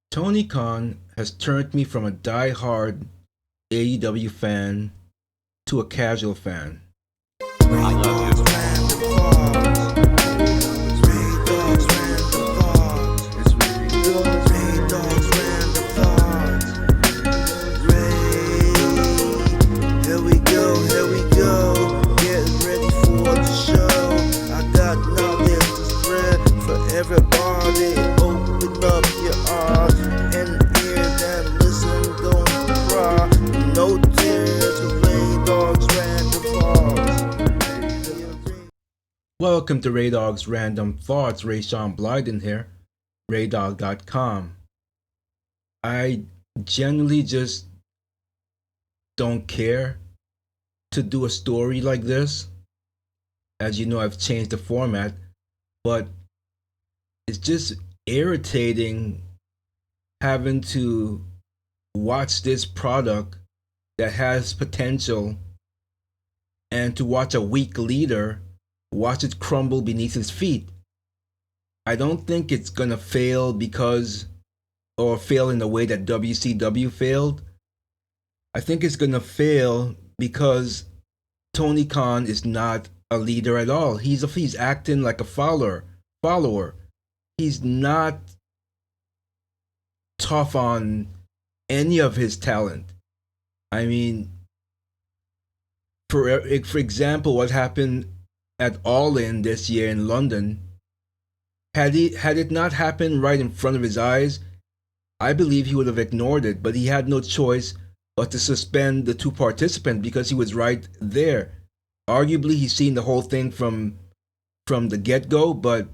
Tony Khan has turned me from a die-hard AEW fan to a casual fan. I love Everybody, open up your eyes and ears and listen, don't cry. No tears, Ray Dogs Random Thoughts. Welcome to Ray Dog's Random Thoughts. Ray Sean Blyden here, raydog.com. I generally just don't care to do a story like this. As you know, I've changed the format, but it's just irritating having to watch this product that has potential and to watch a weak leader watch it crumble beneath his feet. I don't think it's gonna fail because or fail in the way that WCW failed. I think it's gonna fail because Tony Khan is not a leader at all. He's acting like a follower. He's not tough on any of his talent. I mean, for example, what happened at All In this year in London, had it not happened right in front of his eyes, I believe he would have ignored it. But he had no choice but to suspend the two participants because he was right there. Arguably, he's seen the whole thing from the get go, but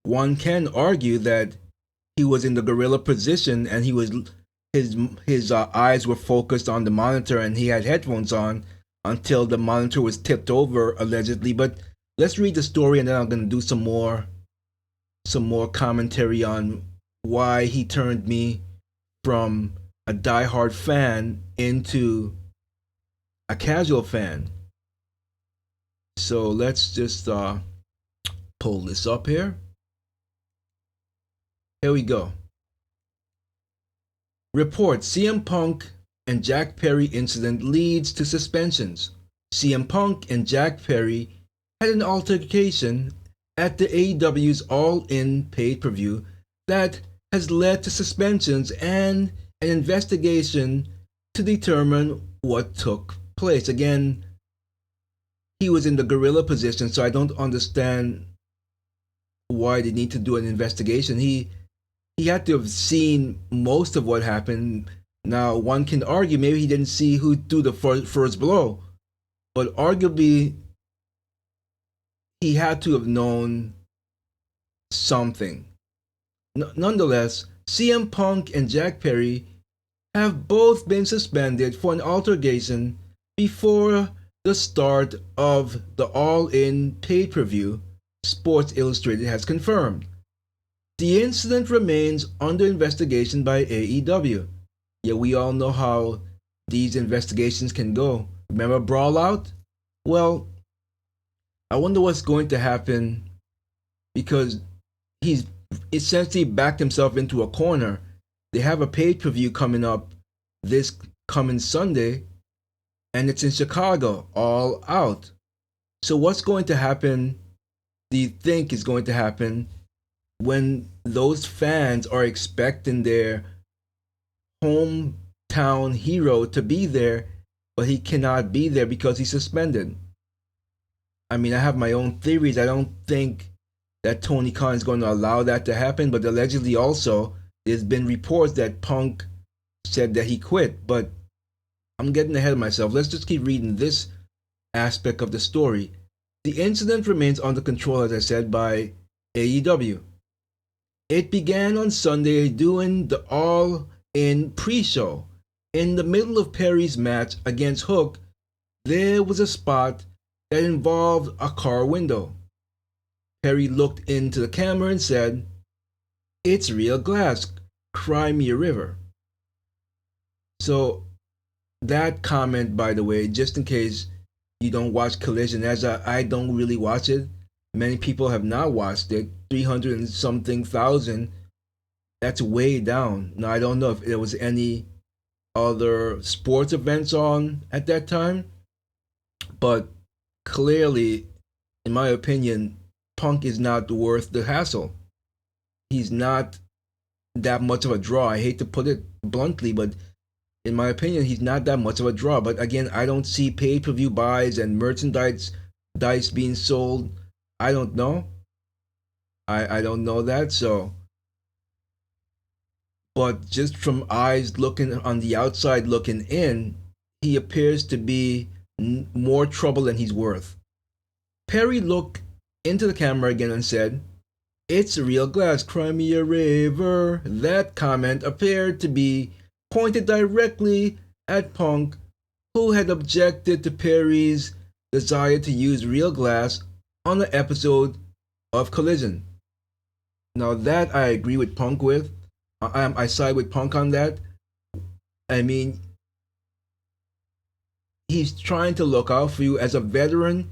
one can argue that he was in the gorilla position and his eyes were focused on the monitor and he had headphones on until the monitor was tipped over allegedly. But let's read the story and then I'm going to do some more commentary on why he turned me from a diehard fan into a casual fan. So let's just pull this up here. Here we go. Report: CM Punk and Jack Perry incident leads to suspensions. CM Punk and Jack Perry had an altercation at the AEW's All In pay-per-view that has led to suspensions and an investigation to determine what took place. Again, he was in the gorilla position, so I don't understand why they need to do an investigation. He had to have seen most of what happened. Now, one can argue maybe he didn't see who threw the first blow, but arguably he had to have known something. Nonetheless, CM Punk and Jack Perry have both been suspended for an altercation before the start of the All In pay-per-view, Sports Illustrated has confirmed. The incident remains under investigation by AEW. Yet we all know how these investigations can go. Remember Brawlout? Well, I wonder what's going to happen because he's essentially backed himself into a corner. They have a pay-per-view coming up this coming Sunday, and it's in Chicago, All Out. So what's going to happen, do you think is going to happen when those fans are expecting their hometown hero to be there, but he cannot be there because he's suspended? I mean, I have my own theories. I don't think that Tony Khan is going to allow that to happen, but allegedly also, there's been reports that Punk said that he quit, but I'm getting ahead of myself. Let's just keep reading this aspect of the story. The incident remains under control, as I said, by AEW. It began on Sunday during the All In pre-show. In the middle of Perry's match against Hook, there was a spot that involved a car window. Perry looked into the camera and said, "It's real glass, cry me a river." So that comment, by the way, just in case you don't watch Collision, as I don't really watch it, many people have not watched it, 300 and something thousand. That's way down. Now I don't know if there was any other sports events on at that time, but clearly, in my opinion, Punk is not worth the hassle. He's not that much of a draw. I hate to put it bluntly, but in my opinion, he's not that much of a draw. But again, I don't see pay-per-view buys and merchandise dice being sold. I don't know. I don't know that. So, but just from eyes looking on the outside looking in, he appears to be more trouble than he's worth. Perry looked into the camera again and said, "It's real glass, cry me a river." That comment appeared to be pointed directly at Punk, who had objected to Perry's desire to use real glass on an episode of Collision. Now that I agree with Punk with. I side with Punk on that. I mean, he's trying to look out for you as a veteran.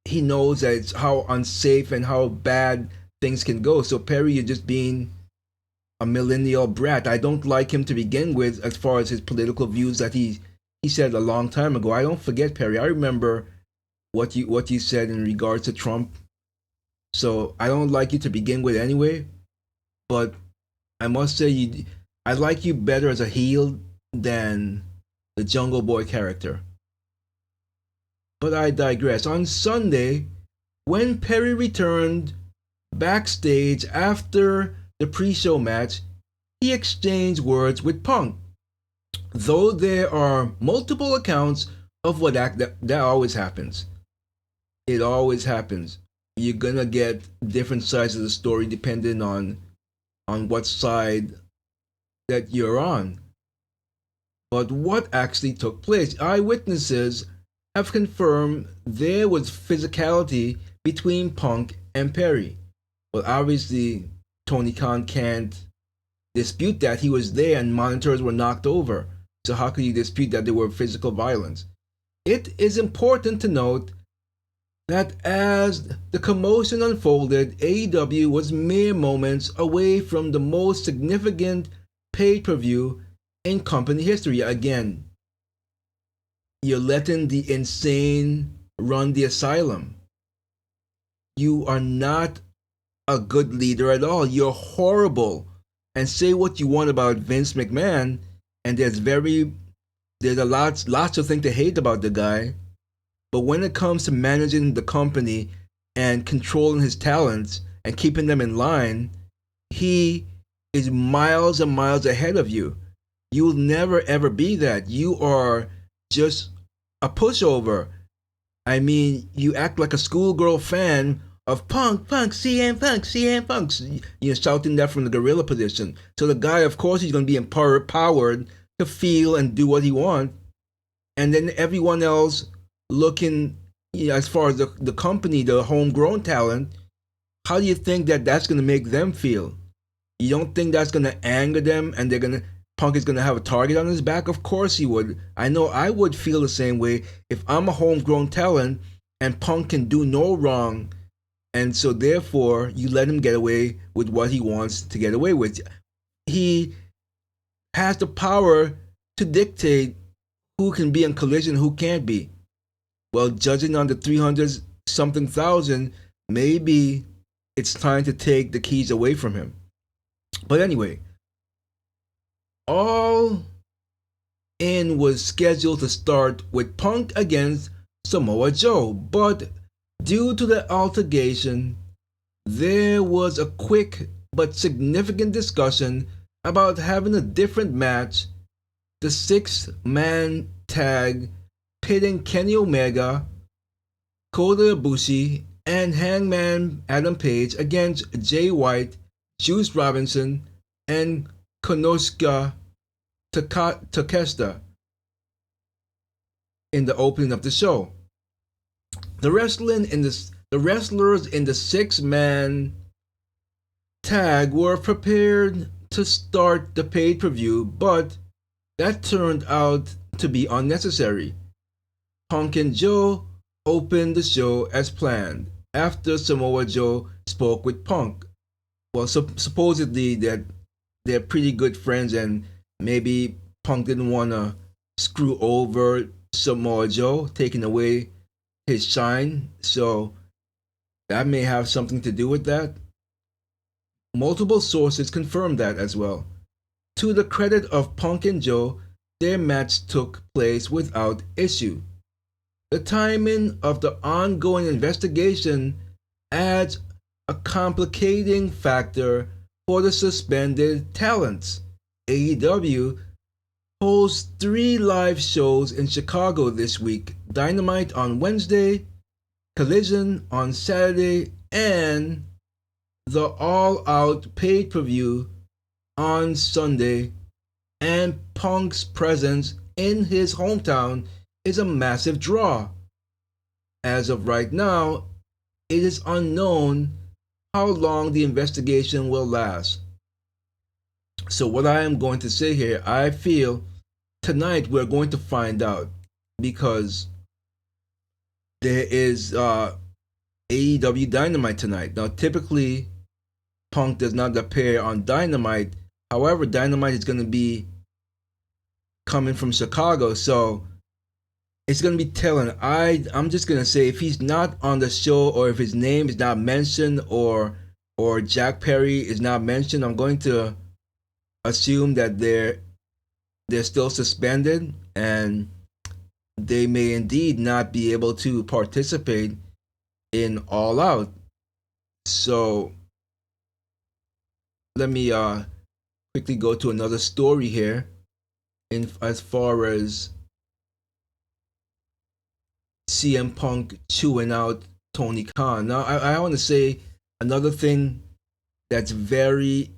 He knows that it's how unsafe and how bad things can go. So Perry, you're just being a millennial brat. I don't like him to begin with, as far as his political views that he said a long time ago. I don't forget, Perry. I remember what you said in regards to Trump. So I don't like you to begin with anyway. But I must say, I like you better as a heel than the Jungle Boy character. But I digress. On Sunday, when Perry returned backstage after the pre-show match, he exchanged words with Punk. Though there are multiple accounts of what that always happens. It always happens. You're gonna get different sides of the story depending on what side that you're on. But what actually took place? Eyewitnesses have confirmed there was physicality between Punk and Perry. Well, obviously, Tony Khan can't dispute that. He was there and monitors were knocked over. So how could you dispute that there were physical violence? It is important to note that as the commotion unfolded, AEW was mere moments away from the most significant pay-per-view in company history. Again, you're letting the insane run the asylum. You are not a good leader at all. You're horrible. And say what you want about Vince McMahon, and there's a lots of things to hate about the guy. But when it comes to managing the company and controlling his talents and keeping them in line, he is miles and miles ahead of you. You will never ever be that. You are just a pushover. I mean, you act like a schoolgirl fan of Punk, CM Punk, CM Punk. You're shouting that from the gorilla position. So the guy, of course, he's going to be empowered to feel and do what he wants. And then everyone else looking, as far as the company, the homegrown talent, how do you think that that's going to make them feel? You don't think that's going to anger them and Punk is going to have a target on his back? Of course he would. I know I would feel the same way if I'm a homegrown talent and Punk can do no wrong. And so therefore, you let him get away with what he wants to get away with. He has the power to dictate who can be in Collision, who can't be. Well, judging on the 300 something thousand, maybe it's time to take the keys away from him. But anyway, All In was scheduled to start with Punk against Samoa Joe, but due to the altercation, there was a quick but significant discussion about having a different match, the 6-man tag pitting Kenny Omega, Kota Ibushi, and Hangman Adam Page against Jay White, Juice Robinson, and Konosuke Takeshita in the opening of the show. The wrestlers in the 6-man tag were prepared to start the pay-per-view, but that turned out to be unnecessary. Punk and Joe opened the show as planned after Samoa Joe spoke with Punk. Well, supposedly that they're pretty good friends, and maybe Punk didn't want to screw over Samoa Joe, taking away his shine. So that may have something to do with that. Multiple sources confirm that as well. To the credit of Punk and Joe, their match took place without issue. The timing of the ongoing investigation adds a complicating factor for the suspended talents. AEW holds 3 live shows in Chicago this week: Dynamite on Wednesday, Collision on Saturday, and the All Out pay per view on Sunday. And Punk's presence in his hometown is a massive draw. As of right now, it is unknown how long the investigation will last. So, what I am going to say here, I feel tonight we're going to find out, because there is AEW Dynamite tonight. Now, typically, Punk does not appear on Dynamite. However, Dynamite is going to be coming from Chicago, so it's going to be telling. I'm just going to say, if he's not on the show, or if his name is not mentioned, or Jack Perry is not mentioned, I'm going to assume that they're still suspended, and they may indeed not be able to participate in All Out. So let me quickly go to another story here, in as far as CM Punk chewing out Tony Khan. Now, I want to say another thing that's very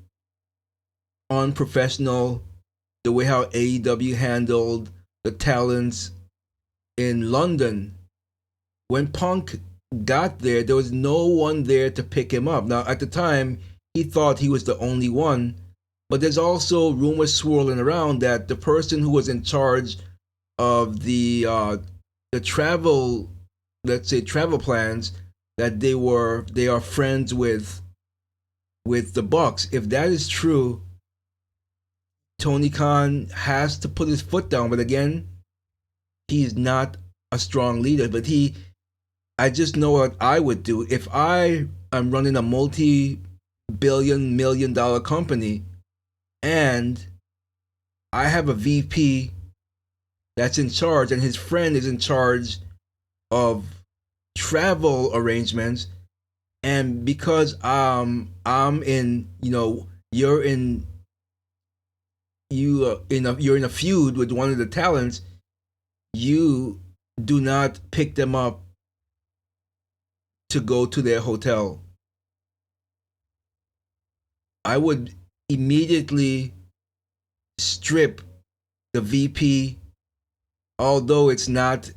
unprofessional: the way how AEW handled the talents in London. When Punk got there was no one there to pick him up. Now, at the time, he thought he was the only one, but there's also rumors swirling around that the person who was in charge of the travel, let's say travel plans, that they are friends with the Bucks. If that is true, Tony Khan has to put his foot down. But again, he's not a strong leader. But I just know what I would do if I am running a multi-billion, million-dollar company, and I have a VP that's in charge, and his friend is in charge of travel arrangements. And because I'm in, you're in a feud with one of the talents, you do not pick them up to go to their hotel. I would immediately strip the VP, although it's not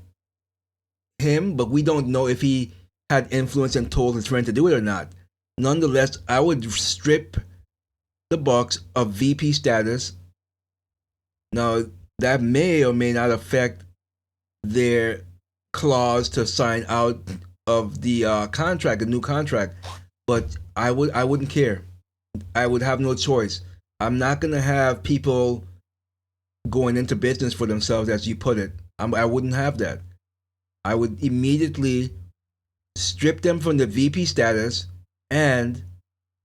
him, but we don't know if he had influence and told his friend to do it or not. Nonetheless, I would strip the Bucks of VP status. Now, that may or may not affect their clause to sign out of the contract, a new contract, but I wouldn't care. I would have no choice. I'm not gonna have people going into business for themselves, as you put it. I wouldn't have that. I would immediately strip them from the VP status, and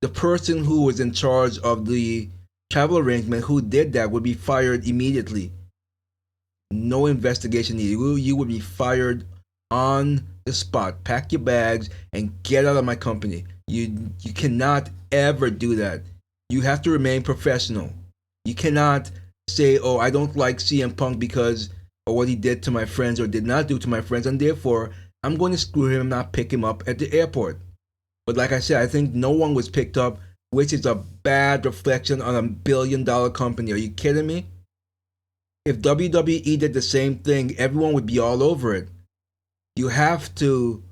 the person who was in charge of the travel arrangement who did that would be fired immediately. No investigation needed. You would be fired on the spot. Pack your bags and get out of my company. You cannot ever do that. You have to remain professional. You cannot say, "Oh, I don't like CM Punk because of what he did to my friends or did not do to my friends, and therefore I'm going to screw him and not pick him up at the airport." But like I said, I think no one was picked up, which is a bad reflection on a billion-dollar company. Are you kidding me? If WWE did the same thing, everyone would be all over it. You have to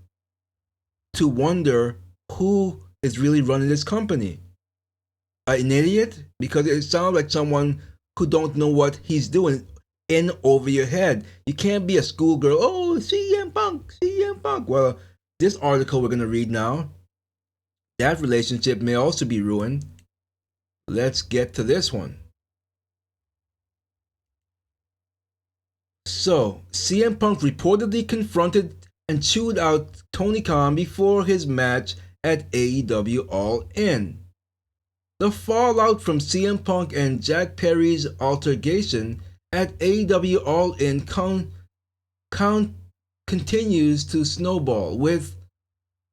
wonder who is really running this company. An idiot? Because it sounds like someone who don't know what he's doing, in over your head. You can't be a schoolgirl. "Oh, CM Punk, CM Punk." Well, this article we're going to read now, that relationship may also be ruined. let's get to this one. So, CM Punk reportedly confronted and chewed out Tony Khan before his match at AEW All In. The fallout from CM Punk and Jack Perry's altercation at AEW All In continues to snowball, with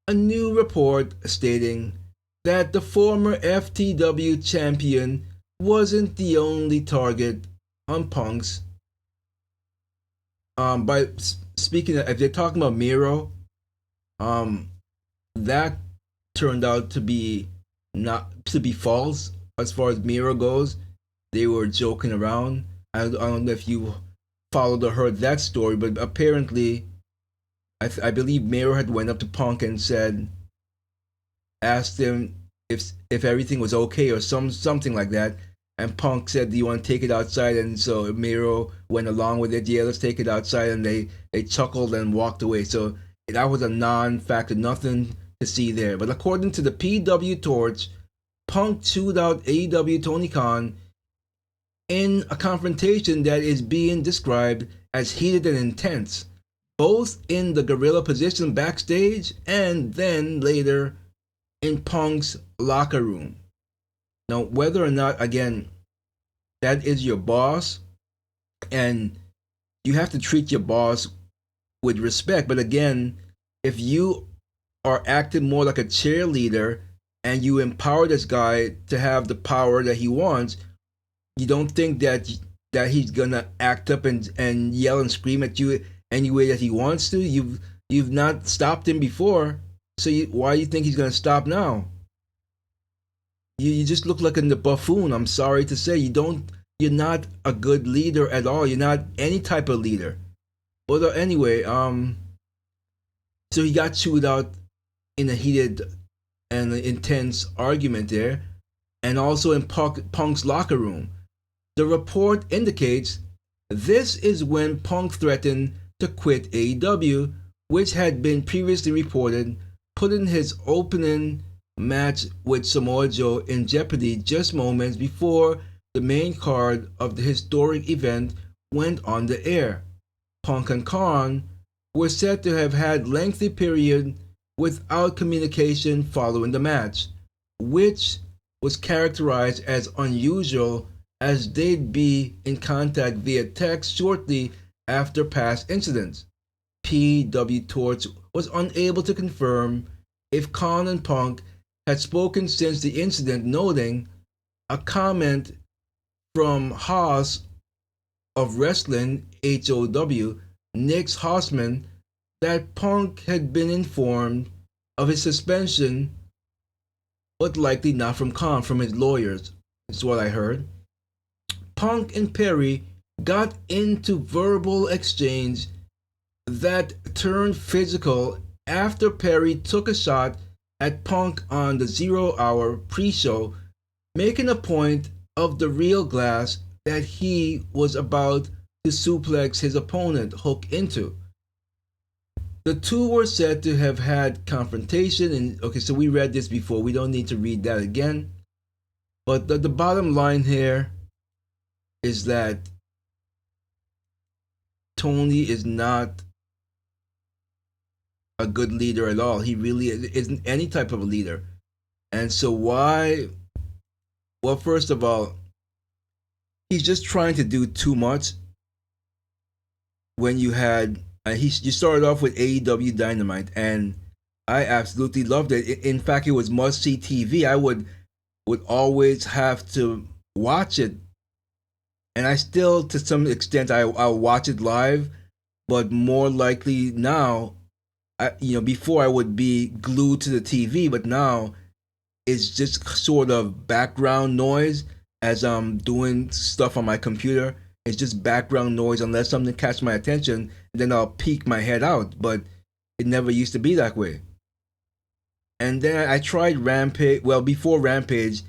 a new report stating that the former FTW champion wasn't the only target on Punk's. By speaking, if they're talking about Miro, that turned out to be not to be false as far as Miro goes. They were joking around. I don't know if you followed or heard that story, but apparently, I believe Miro had went up to Punk and asked him if everything was okay or something like that. And Punk said, "Do you want to take it outside?" And so Miro went along with it. Yeah, let's take it outside. And they chuckled and walked away. So that was a non-factor, nothing to see there. But according to the PW Torch, Punk chewed out AEW Tony Khan in a confrontation that is being described as heated and intense, both in the gorilla position backstage and then later in Punk's locker room. Now, whether or not, again, that is your boss, and you have to treat your boss with respect. But again, if you are acting more like a cheerleader and you empower this guy to have the power that he wants, you don't think that he's gonna act up and yell and scream at you any way that he wants to. You've not stopped him before, so why do you think he's gonna stop now? You just look like a buffoon. I'm sorry to say, you're not a good leader at all. You're not any type of leader. Although anyway, so he got chewed out in a heated and intense argument there, and also in Punk's locker room. The report indicates this is when Punk threatened to quit AEW, which had been previously reported, putting his opening match with Samoa Joe in jeopardy just moments before the main card of the historic event went on the air. Punk and Khan were said to have had lengthy period without communication following the match, which was characterized as unusual, as they'd be in contact via text shortly after past incidents. PW Torch was unable to confirm if Khan and Punk had spoken since the incident, noting a comment from Haas of Wrestling, HOW, Nick Hausman, that Punk had been informed of his suspension, but likely not from Khan, from his lawyers, is what I heard. Punk and Perry got into verbal exchange that turned physical after Perry took a shot at Punk on the 0 Hour pre-show, making a point of the real glass that he was about to suplex his opponent Hook into. The two were said to have had confrontation, and okay, so we read this before, we don't need to read that again. But the bottom line here is that Tony is not a good leader at all. He really isn't any type of a leader. And so why? Well, first of all, he's just trying to do too much. When you had, you started off with AEW Dynamite, and I absolutely loved it. In fact, it was must-see TV. I would always have to watch it, and I still, to some extent, I'll watch it live, but more likely now, before I would be glued to the TV, but now it's just sort of background noise as I'm doing stuff on my computer. It's just background noise unless something catches my attention, and then I'll peek my head out. But it never used to be that way. And then I tried Rampage. Well, before Rampage,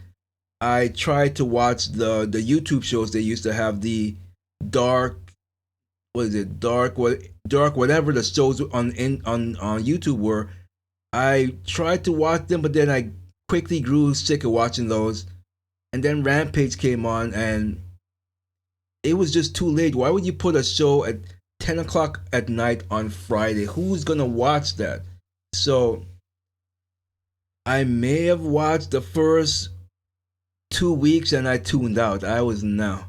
I tried to watch the YouTube shows. They used to have the dark, dark whatever the shows on YouTube were. I tried to watch them, but then I quickly grew sick of watching those, and then Rampage came on, and it was just too late. Why would you put a show at 10 o'clock at night on Friday? Who's gonna watch that? So I may have watched the first 2 weeks and I tuned out. I was no.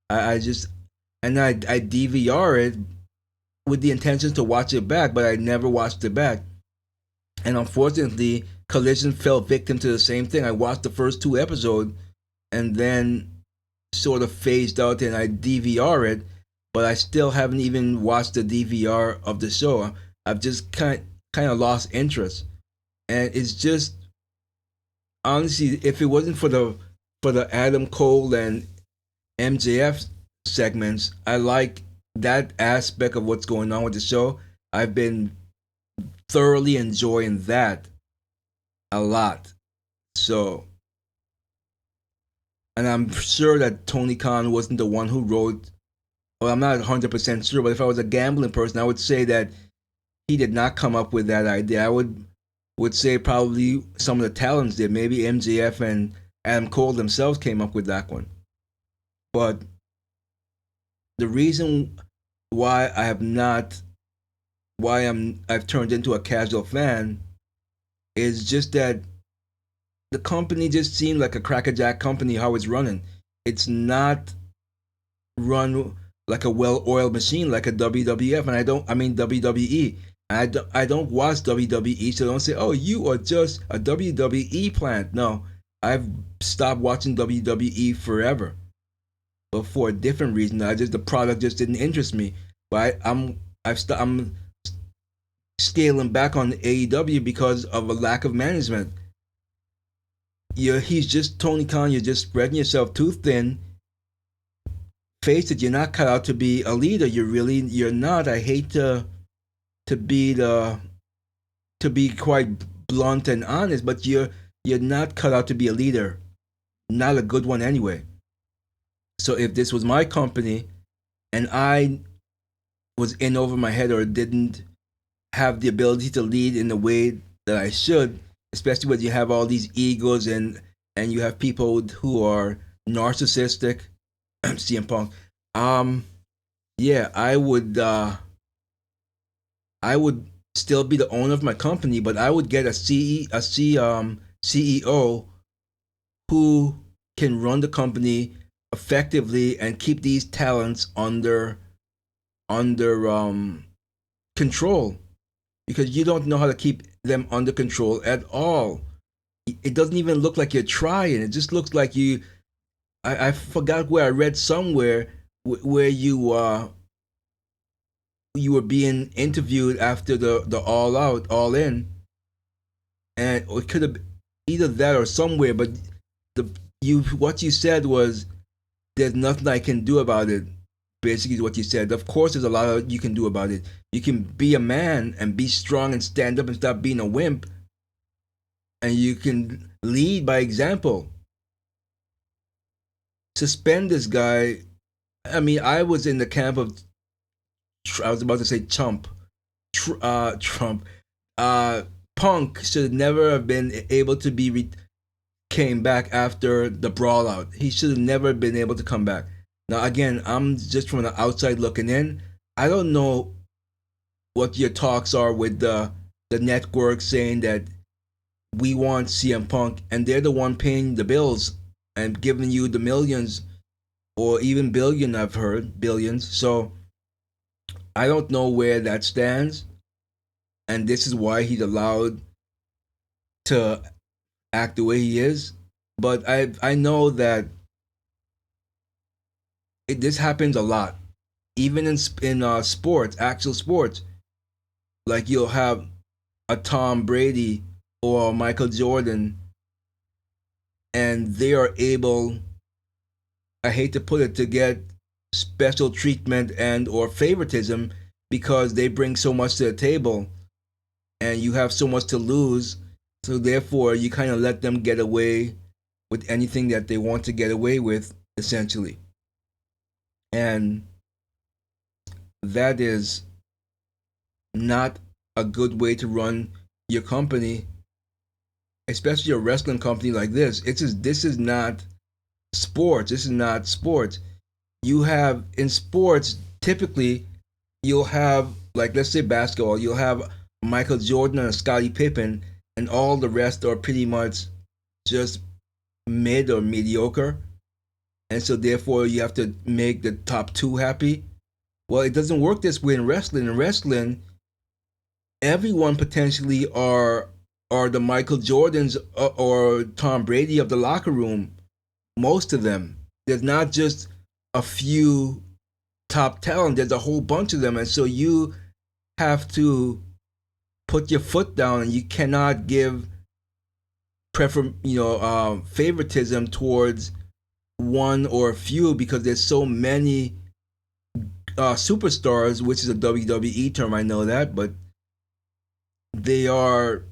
I just and I DVR it with the intentions to watch it back, but I never watched it back. And unfortunately, Collision fell victim to the same thing. I watched the first 2 episodes and then sort of phased out and I DVR it, but I still haven't even watched the DVR of the show. I've just kind of lost interest. And it's just honestly, if it wasn't for the Adam Cole and MJF segments, I like that aspect of what's going on with the show. I've been thoroughly enjoying that a lot. So, and I'm sure that Tony Khan wasn't the one who wrote. Well, I'm not 100% sure, but if I was a gambling person, I would say that he did not come up with that idea. I would say probably some of the talents did. Maybe MJF and Adam Cole themselves came up with that one. But the reason why I've turned into a casual fan is just that the company just seemed like a crackerjack company how it's running. It's not run like a well-oiled machine like a WWF, and I mean WWE. I don't watch WWE, so don't say, "Oh, you are just a WWE plant." No, I've stopped watching WWE forever, but for a different reason. The product just didn't interest me. But I'm scaling back on AEW because of a lack of management. He's just Tony Khan. You're just spreading yourself too thin. Face it, you're not cut out to be a leader. You're not. I hate to be quite blunt and honest, but you're not cut out to be a leader. Not a good one anyway. So if this was my company and I was in over my head or didn't have the ability to lead in the way that I should, especially when you have all these egos and you have people who are narcissistic, CM Punk. Yeah, I would still be the owner of my company, but I would get a CEO who can run the company effectively and keep these talents under control, because you don't know how to keep them under control at all. It doesn't even look like you're trying. It just looks like you. I forgot where I read somewhere where you were being interviewed after the All Out, All In, and it could have either that or somewhere. But what you said was, "There's nothing I can do about it." Basically, what you said. Of course, there's a lot you can do about it. You can be a man and be strong and stand up and stop being a wimp, and you can lead by example. Suspend this guy. I mean, I was in the camp of. I was about to say Trump. Trump. Punk should never have been able to be came back after the brawl out. He should have never been able to come back. Now again, I'm just from the outside looking in. I don't know what your talks are with the network saying that we want CM Punk, and they're the one paying the bills and giving you the millions or even billion. I've heard billions. So I don't know where that stands, and this is why he's allowed to act the way he is. But I know that this happens a lot, even in sports, actual sports. Like you'll have a Tom Brady or Michael Jordan, and they are able, I hate to put it, to get special treatment and or favoritism because they bring so much to the table, and you have so much to lose. So therefore, you kind of let them get away with anything that they want to get away with, essentially. And that is not a good way to run your company, especially a wrestling company like this. This is not sports. This is not sports. You have in sports typically you'll have, like, let's say basketball, you'll have Michael Jordan and Scottie Pippen, and all the rest are pretty much just mid or mediocre, and so therefore you have to make the top two happy. Well, it doesn't work this way in wrestling. In wrestling, everyone potentially are the Michael Jordans or Tom Brady of the locker room. Most of them. There's not just a few top talent. There's a whole bunch of them, and so you have to put your foot down, and you cannot give favoritism towards one or a few because there's so many superstars, which is a WWE term. I know that, but they are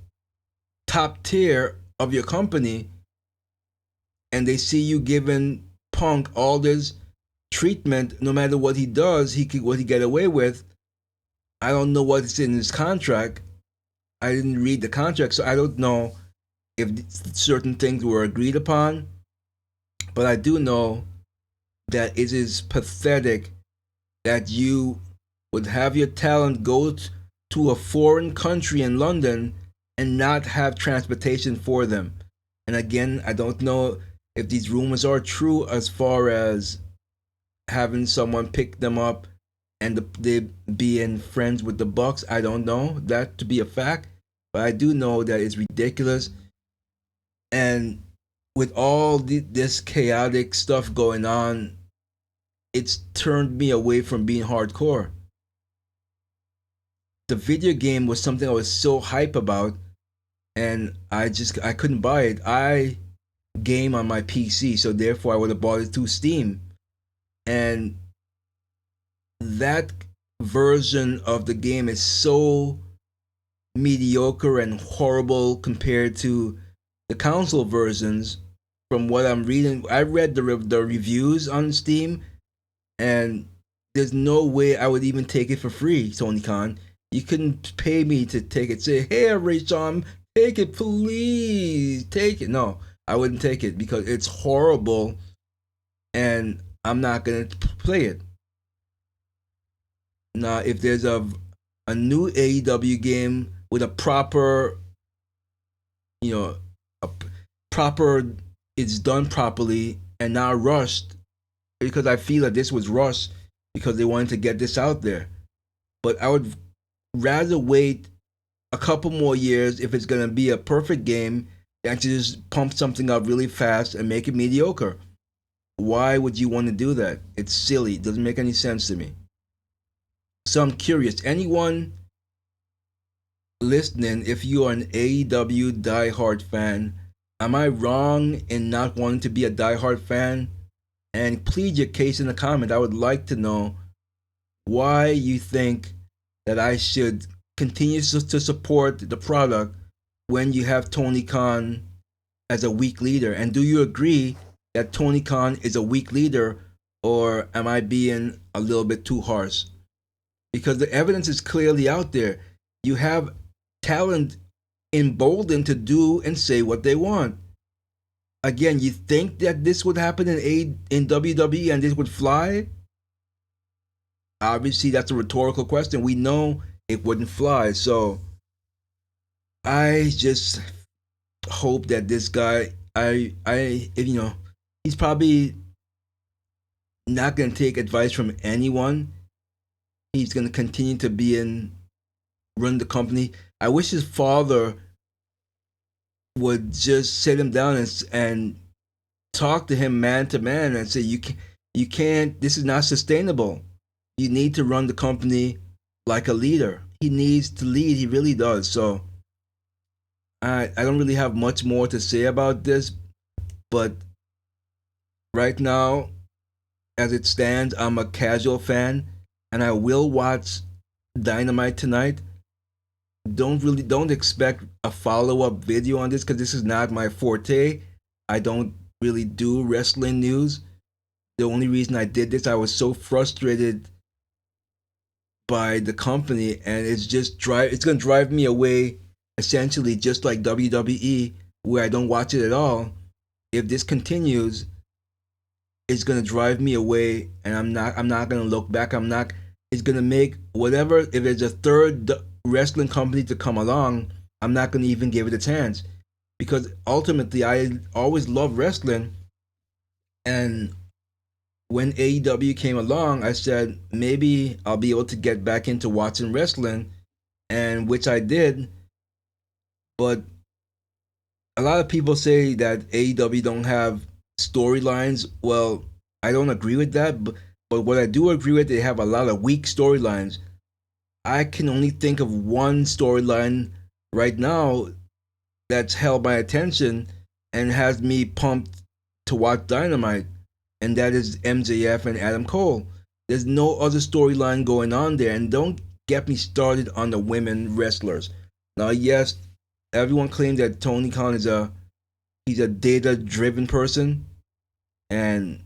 top tier of your company, and they see you giving Punk all this treatment. No matter what he does, what he get away with. I don't know what's in his contract. I didn't read the contract, so I don't know if certain things were agreed upon. But I do know that it is pathetic that you would have your talent go to a foreign country in London and not have transportation for them. And again, I don't know if these rumors are true as far as having someone pick them up and they being friends with the Bucks. I don't know that to be a fact, but I do know that it's ridiculous. And with all this chaotic stuff going on, it's turned me away from being hardcore. The video game was something I was so hype about, and I couldn't buy it. I game on my PC, so therefore I would have bought it through Steam. And that version of the game is so mediocre and horrible compared to the console versions. From what I'm reading, I read the reviews on Steam, and there's no way I would even take it for free, Tony Khan. You couldn't pay me to take it. Say, hey, Rayshon, take it, please, take it. No, I wouldn't take it because it's horrible, and I'm not gonna play it. Now, if there's a new AEW game with a proper, it's done properly and not rushed, because I feel that this was rushed because they wanted to get this out there. But I would rather wait a couple more years if it's gonna be a perfect game than to just pump something up really fast and make it mediocre. Why would you want to do that? It's silly. It doesn't make any sense to me. So I'm curious, anyone listening, if you are an AEW diehard fan, am I wrong in not wanting to be a diehard fan? And plead your case in the comment. I would like to know why you think that I should continue to support the product when you have Tony Khan as a weak leader. And do you agree that Tony Khan is a weak leader, or am I being a little bit too harsh? Because the evidence is clearly out there. You have talent emboldened to do and say what they want. Again, you think that this would happen in WWE and this would fly? Obviously, that's a rhetorical question. We know it wouldn't fly. So I just hope that this guy, he's probably not going to take advice from anyone. He's going to continue to run the company. I wish his father would just sit him down and talk to him man to man and say, you can't, this is not sustainable. You need to run the company like a leader. He needs to lead. He really does. So I don't really have much more to say about this, but right now, as it stands, I'm a casual fan, and I will watch Dynamite tonight. Don't expect a follow-up video on this because this is not my forte. I don't really do wrestling news. The only reason I did this, I was so frustrated by the company, and it's gonna drive me away, essentially, just like WWE, where I don't watch it at all. If this continues, is gonna drive me away, and I'm not gonna look back. I'm not. It's gonna make whatever. If there's a third wrestling company to come along, I'm not gonna even give it a chance, because ultimately I always loved wrestling, and when AEW came along, I said maybe I'll be able to get back into watching wrestling, and which I did. But a lot of people say that AEW don't have storylines. Well, I don't agree with that, but what I do agree with, they have a lot of weak storylines. I can only think of one storyline right now that's held my attention and has me pumped to watch Dynamite, and that is MJF and Adam Cole. There's no other storyline going on there, and don't get me started on the women wrestlers. Now, yes, everyone claims that Tony Khan is he's a data driven person, and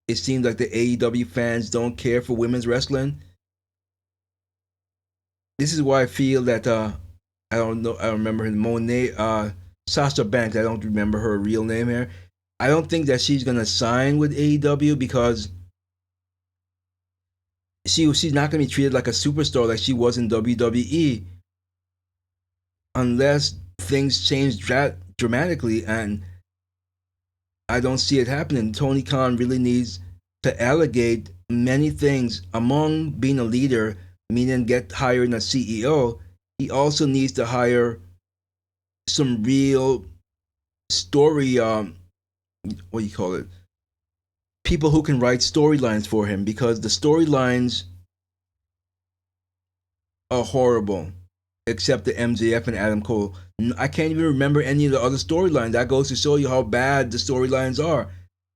it seems like the AEW fans don't care for women's wrestling. This is why I feel that I don't know, I don't remember her, Monet, Sasha Banks. I don't remember her real name here. I don't think that she's gonna sign with AEW because she's not gonna be treated like a superstar like she was in WWE unless things change dramatically, and I don't see it happening. Tony Khan really needs to allegate many things. Among being a leader, meaning get hired a CEO, he also needs to hire some real story, what do you call it? People who can write storylines for him, because the storylines are horrible, except the MJF and Adam Cole. I can't even remember any of the other storylines. That goes to show you how bad the storylines are,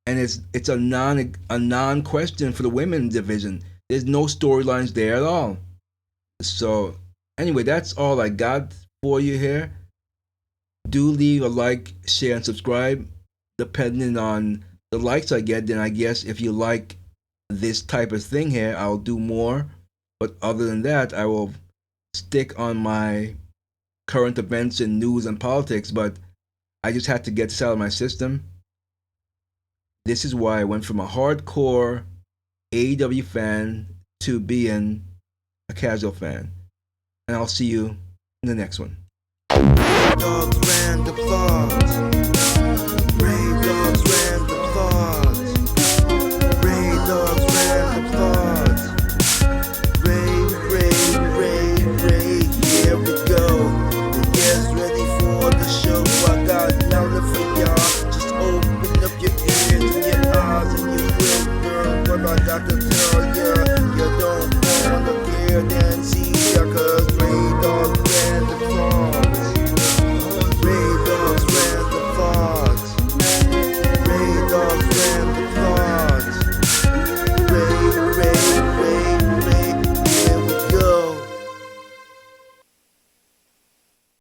and it's a non question for the women division. There's no storylines there at all. So anyway, that's all I got for you here. Do leave a like, share, and subscribe. Depending on the likes I get, then I guess if you like this type of thing here, I'll do more. But other than that, I will stick on my current events and news and politics. But I just had to get this out of my system. This is why I went from a hardcore AEW fan to being a casual fan. And I'll see you in the next one. Dogs random thoughts. Ray dogs random thoughts. Ray dogs random thoughts. Ray, here we go. The guests ready for the show. I got nothing for y'all. Just open up your ears and your eyes and you will learn what I got to tell ya. You don't wanna care, then see ya, 'cause